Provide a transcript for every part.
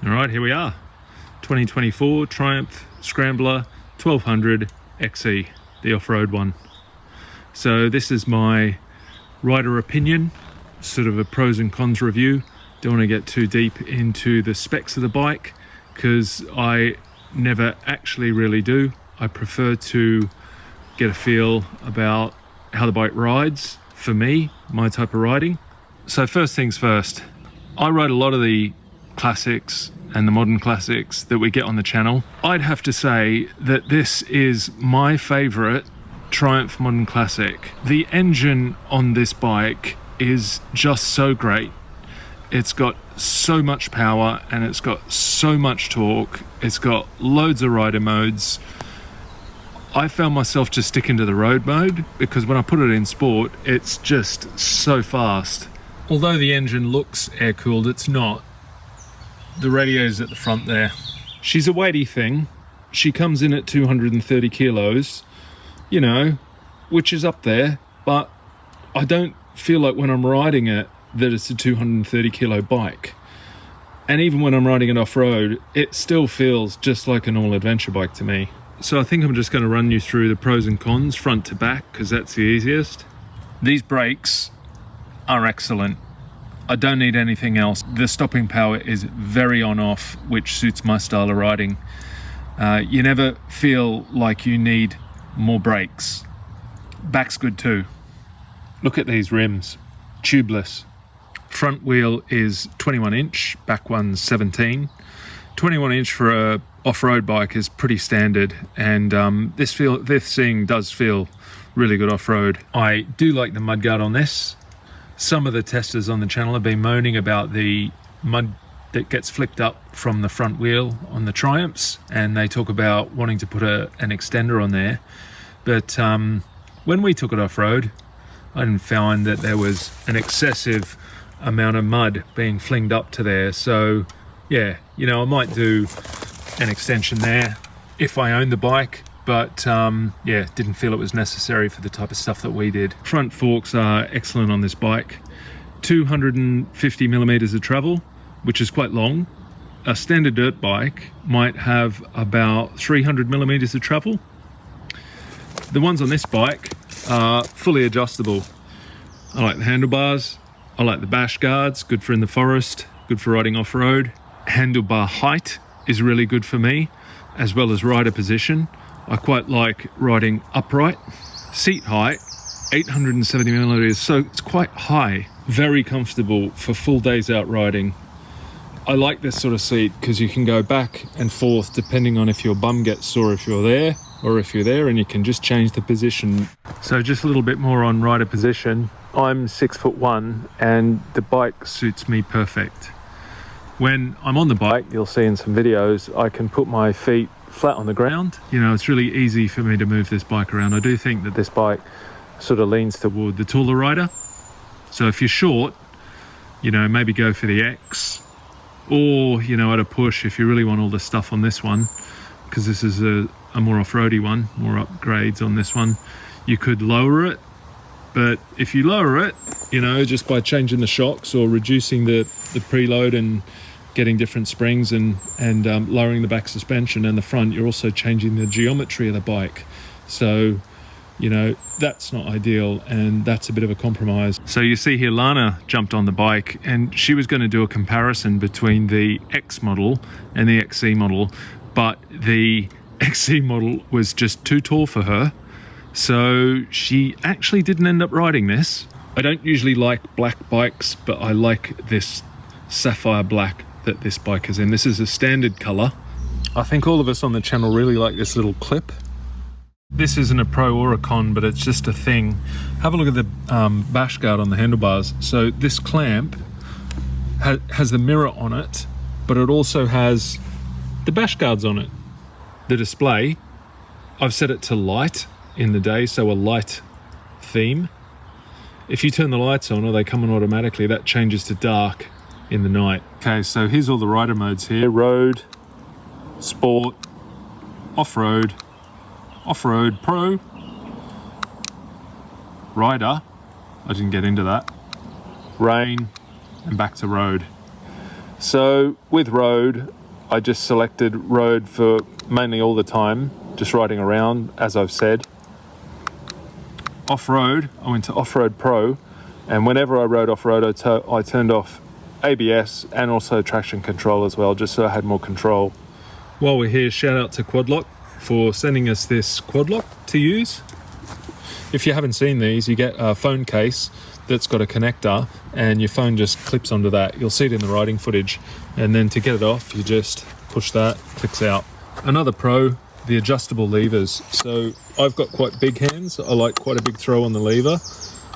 All right, here we are. 2024 Triumph Scrambler 1200 XE, the off-road one. So this is my rider opinion, sort of a pros and cons review. Don't want to get too deep into the specs of the bike because I never actually really do. I prefer to get a feel about how the bike rides for me, my type of riding. So first things first, I ride a lot of the classics and the modern classics that we get on the channel. I'd have to say that this is my favorite Triumph Modern Classic. The engine on this bike is just so great. It's got so much power and it's got so much torque. It's got loads of rider modes. I found myself just sticking to the road mode because when I put it in sport, it's just so fast. Although the engine looks air-cooled, it's not. The radio's at the front there. She's a weighty thing. She comes in at 230 kilos, you know, which is up there, but I don't feel like when I'm riding it that it's a 230 kilo bike. And even when I'm riding it off-road, it still feels just like an all-adventure bike to me. So I think I'm just going to run you through the pros and cons front to back because that's the easiest. These brakes are excellent. I don't need anything else. The stopping power is very on-off, which suits my style of riding. You never feel like you need more brakes. Back's good too. Look at these rims, tubeless. Front wheel is 21 inch, back one's 17. 21 inch for a off-road bike is pretty standard, and this thing does feel really good off-road. I do like the mudguard on this. Some of the testers on the channel have been moaning about the mud that gets flicked up from the front wheel on the Triumphs, and they talk about wanting to put an extender on there. But when we took it off-road, I didn't find that there was an excessive amount of mud being flinged up to there. So yeah, you know, I might do an extension there if I own the bike, but yeah, didn't feel it was necessary for the type of stuff that we did. Front forks are excellent on this bike. 250 millimeters of travel, which is quite long. A standard dirt bike might have about 300 millimeters of travel. The ones on this bike are fully adjustable. I like the handlebars. I like the bash guards, good for in the forest, good for riding off-road. Handlebar height is really good for me, as well as rider position. I quite like riding upright. Seat height, 870 millimeters, so it's quite high. Very comfortable for full days out riding. I like this sort of seat because you can go back and forth depending on if your bum gets sore if you're there, or if you're there, and you can just change the position. So just a little bit more on rider position. I'm 6'1" and the bike suits me perfect. When I'm on the bike, you'll see in some videos, I can put my feet flat on the ground. You know, it's really easy for me to move this bike around. I do think that this bike sort of leans toward the taller rider. So if you're short, you know, maybe go for the X, or, you know, at a push, if you really want all the stuff on this one, because this is a more off-roady one, more upgrades on this one, you could lower it. But if you lower it, you know, just by changing the shocks or reducing the preload and getting different springs and lowering the back suspension and the front, you're also changing the geometry of the bike. So, you know, that's not ideal, and that's a bit of a compromise. So you see here, Lana jumped on the bike and she was going to do a comparison between the X model and the XC model, but the XC model was just too tall for her. So she actually didn't end up riding this. I don't usually like black bikes, but I like this sapphire black that this bike is in. This is a standard color. I think all of us on the channel really like this little clip. This isn't a pro or a con, but it's just a thing. Have a look at the bash guard on the handlebars. So this clamp has the mirror on it, but it also has the bash guards on it. The display, I've set it to light in the day, so a light theme. If you turn the lights on, or they come on automatically, that changes to dark in the night. Okay, so here's all the rider modes here. Road, Sport, Off-road, Off-road Pro, Rider, I didn't get into that, Rain, and back to road. So with road, I just selected road for mainly all the time, just riding around, as I've said. Off-road, I went to Off-Road Pro, and whenever I rode off-road, I turned off ABS and also traction control as well, just so I had more control. While we're here, shout out to Quadlock for sending us this Quadlock to use. If you haven't seen these, you get a phone case that's got a connector and your phone just clips onto that. You'll see it in the riding footage, and then to get it off, you just push that, clicks out. Another pro, the adjustable levers. So I've got quite big hands. I like quite a big throw on the lever.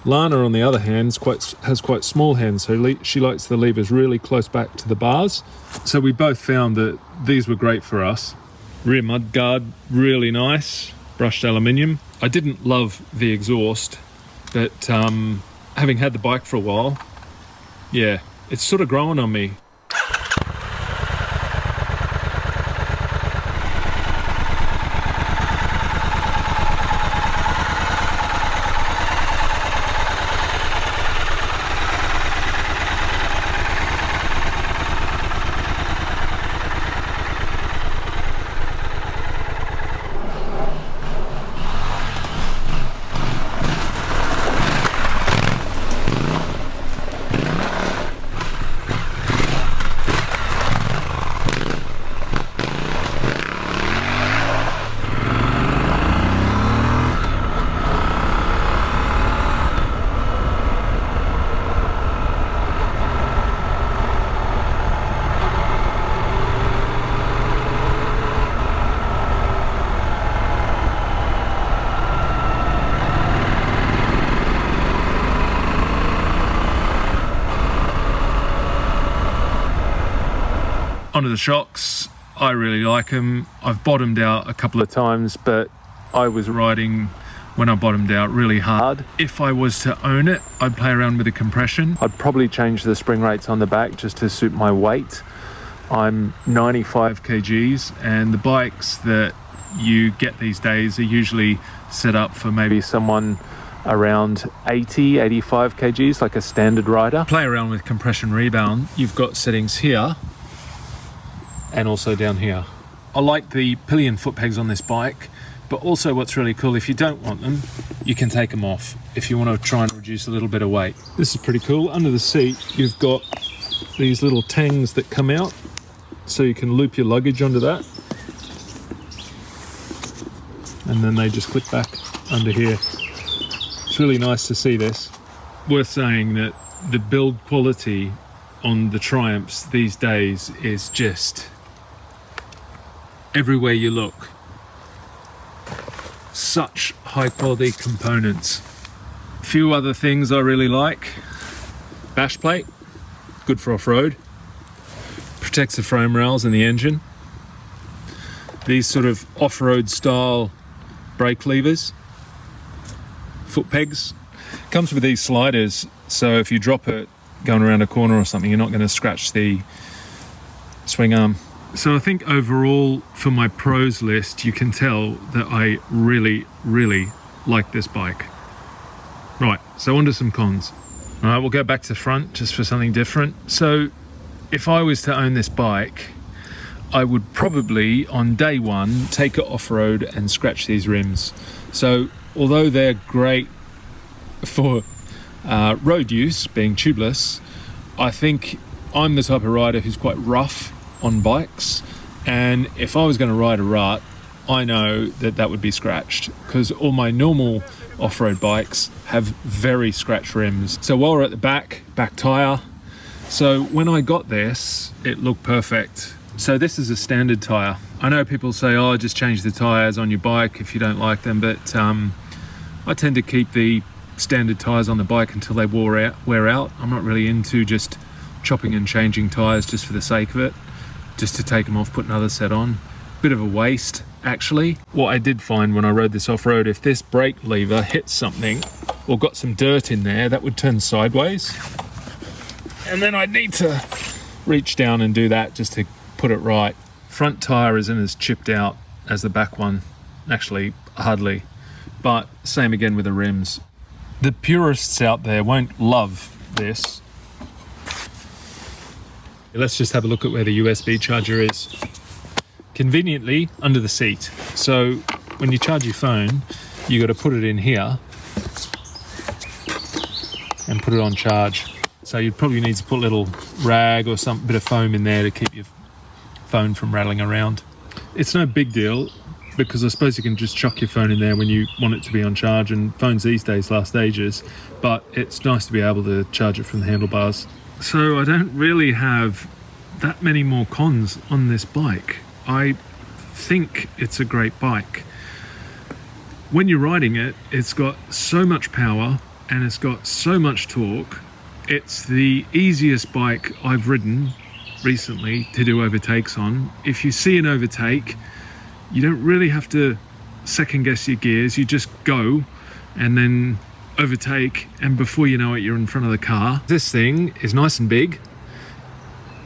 Lana, on the other hand, has quite small hands, so she likes the levers really close back to the bars. So we both found that these were great for us. Rear mud guard, really nice, brushed aluminium. I didn't love the exhaust, but having had the bike for a while, yeah, it's sort of growing on me. Onto the shocks, I really like them. I've bottomed out a couple of times, but I was riding when I bottomed out really hard. If I was to own it, I'd play around with the compression. I'd probably change the spring rates on the back just to suit my weight. I'm 95 kgs, and the bikes that you get these days are usually set up for maybe someone around 80, 85 kgs, like a standard rider. Play around with compression rebound. You've got settings here and also down here. I like the pillion foot pegs on this bike, but also what's really cool, if you don't want them, you can take them off if you want to try and reduce a little bit of weight. This is pretty cool. Under the seat, you've got these little tangs that come out, so you can loop your luggage onto that. And then they just clip back under here. It's really nice to see this. Worth saying that the build quality on the Triumphs these days is just everywhere you look. Such high quality components. A few other things I really like. Bash plate, good for off-road. Protects the frame rails and the engine. These sort of off-road style brake levers. Foot pegs. Comes with these sliders, so if you drop it going around a corner or something, you're not going to scratch the swing arm. So I think overall for my pros list, you can tell that I really, really like this bike. Right, so on to some cons. All right, we'll go back to the front just for something different. So if I was to own this bike, I would probably on day one take it off-road and scratch these rims. So although they're great for road use, being tubeless, I think I'm the type of rider who's quite rough on bikes, and if I was going to ride a rut, I know that that would be scratched, because all my normal off-road bikes have very scratched rims. So while we're at the back tyre, so when I got this, it looked perfect. So this is a standard tyre. I know people say, oh, just change the tyres on your bike if you don't like them, but I tend to keep the standard tyres on the bike until they wear out. I'm not really into just chopping and changing tyres just for the sake of it, just to take them off, put another set on. Bit of a waste, actually. What I did find when I rode this off-road, if this brake lever hits something or got some dirt in there, that would turn sideways. And then I'd need to reach down and do that just to put it right. Front tyre isn't as chipped out as the back one. Actually, hardly. But same again with the rims. The purists out there won't love this, Let's just have a look at where the USB charger is. Conveniently under the seat. So when you charge your phone, you got to put it in here and put it on charge. So you'd probably need to put a little rag or some bit of foam in there to keep your phone from rattling around. It's no big deal, because I suppose you can just chuck your phone in there when you want it to be on charge, and phones these days last ages, but it's nice to be able to charge it from the handlebars. So I don't really have that many more cons on this bike. I think it's a great bike. When you're riding it, it's got so much power and it's got so much torque. It's the easiest bike I've ridden recently to do overtakes on. If you see an overtake, you don't really have to second guess your gears. You just go and then overtake, and before you know it, you're in front of the car. This thing is nice and big.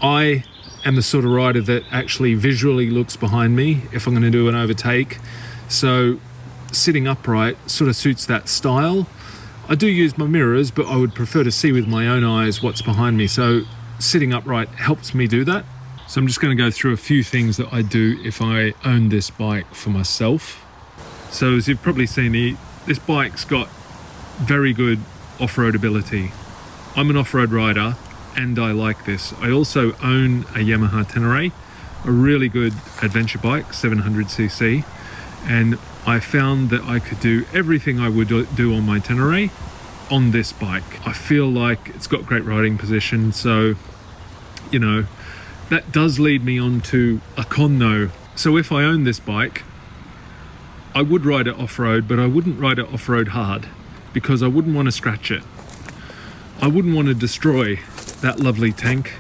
I am the sort of rider that actually visually looks behind me if I'm going to do an overtake. So sitting upright sort of suits that style. I do use my mirrors, but I would prefer to see with my own eyes what's behind me. So sitting upright helps me do that. So I'm just going to go through a few things that I do if I own this bike for myself. So as you've probably seen, this bike's got very good off-road ability. I'm an off-road rider and I like this. I also own a Yamaha Tenere, a really good adventure bike, 700cc, and I found that I could do everything I would do on my Tenere on this bike. I feel like it's got great riding position, so you know, that does lead me on to a con though. So if I own this bike, I would ride it off-road, but I wouldn't ride it off-road hard because I wouldn't want to scratch it. I wouldn't want to destroy that lovely tank.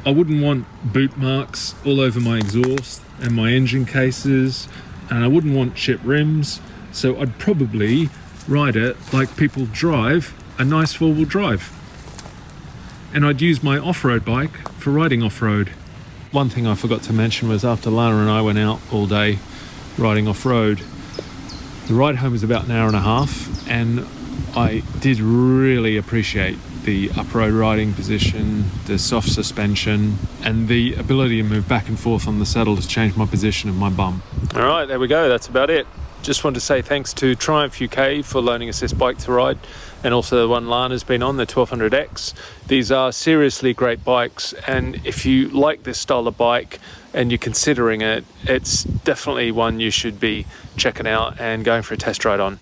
I wouldn't want boot marks all over my exhaust and my engine cases, and I wouldn't want chipped rims. So I'd probably ride it like people drive a nice four-wheel drive. And I'd use my off-road bike for riding off-road. One thing I forgot to mention was after Lana and I went out all day riding off-road, the ride home was about an hour and a half, and I did really appreciate the up-road riding position, the soft suspension, and the ability to move back and forth on the saddle to change my position of my bum. All right, there we go. That's about it. Just wanted to say thanks to Triumph UK for loaning us this bike to ride, and also the one Lana's been on, the 1200X. These are seriously great bikes, and if you like this style of bike and you're considering it, it's definitely one you should be checking out and going for a test ride on.